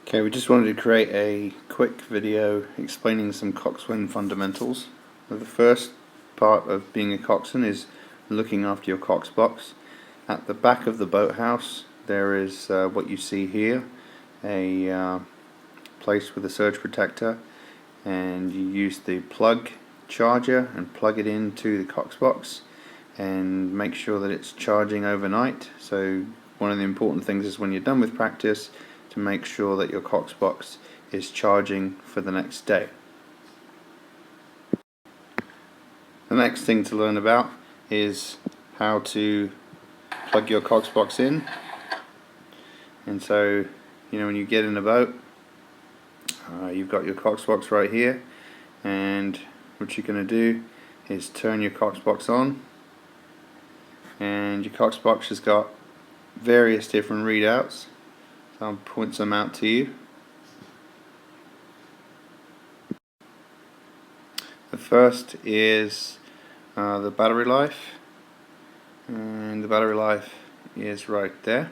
Okay, we just wanted to create a quick video explaining some coxswain fundamentals. The first part of being a coxswain is looking after your cox box. At the back of the boathouse there is what you see here, a place with a surge protector, and you use the plug charger and plug it into the cox box and make sure that it's charging overnight. So one of the important things is when you're done with practice to make sure that your cox box is charging for the next day. The next thing to learn about is how to plug your cox box in. And so, when you get in a boat, you've got your cox box right here, and what you're going to do is turn your cox box on, and your cox box has got various different readouts. So I'll point some out to you. The first is the battery life, and the battery life is right there.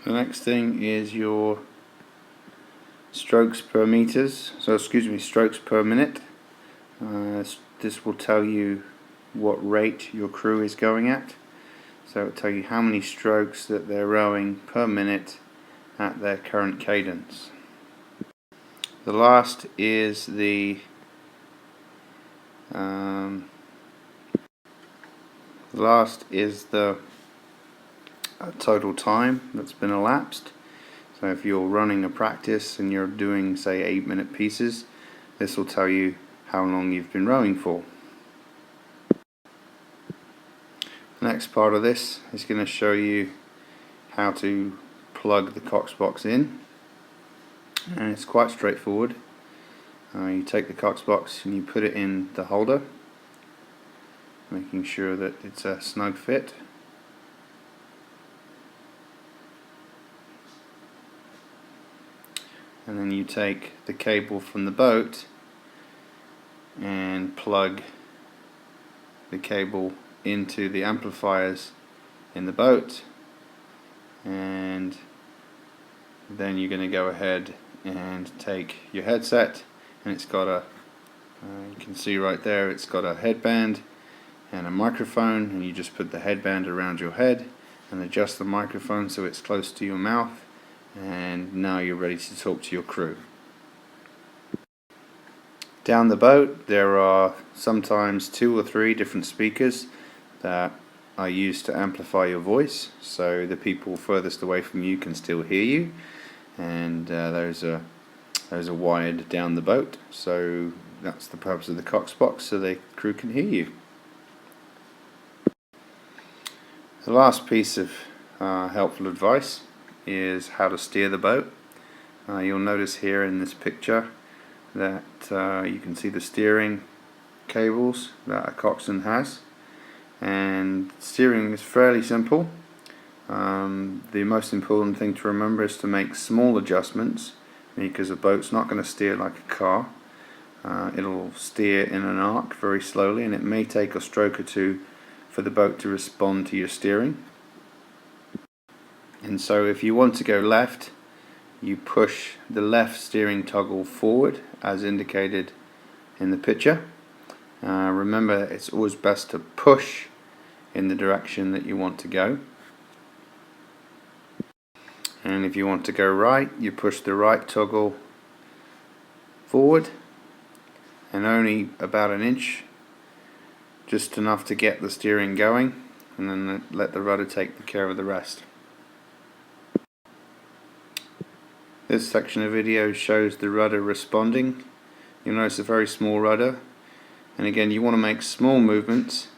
The next thing is your strokes per meters, strokes per minute. This will tell you what rate your crew is going at. So it will tell you how many strokes that they're rowing per minute at their current cadence. The last is the total time that's been elapsed. So if you're running a practice and you're doing, say, 8-minute pieces, this will tell you how long you've been rowing for. The next part of this is going to show you how to plug the cox box in, and it's quite straightforward. You take the cox box and you put it in the holder, making sure that it's a snug fit. And then you take the cable from the boat and plug the cable into the amplifiers in the boat, and then you're going to go ahead and take your headset, and it's got a you can see right there, it's got a headband and a microphone, and you just put the headband around your head and adjust the microphone so it's close to your mouth, and now you're ready to talk to your crew. Down the boat there are sometimes 2 or 3 different speakers that are used to amplify your voice, so the people furthest away from you can still hear you, and those are wired down the boat, so that's the purpose of the cox box, so the crew can hear you. The last piece of helpful advice is how to steer the boat. You'll notice here in this picture that you can see the steering cables that a coxswain has, and steering is fairly simple. The most important thing to remember is to make small adjustments, because a boat's not going to steer like a car. It'll steer in an arc very slowly, and it may take a stroke or 2 for the boat to respond to your steering. And so if you want to go left, you push the left steering toggle forward as indicated in the picture. Remember, it's always best to push in the direction that you want to go. And if you want to go right, you push the right toggle forward, and only about an inch, just enough to get the steering going, and then let the rudder take care of the rest. This section of video shows the rudder responding. You'll notice a very small rudder, and again you want to make small movements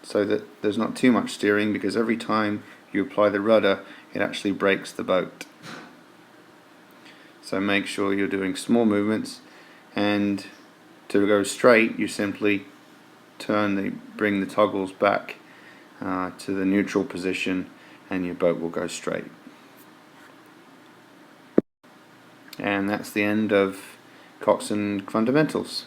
so that there's not too much steering, because every time you apply the rudder it actually breaks the boat. So make sure you're doing small movements, and to go straight you simply bring the toggles back to the neutral position, and your boat will go straight. And that's the end of coxswain fundamentals.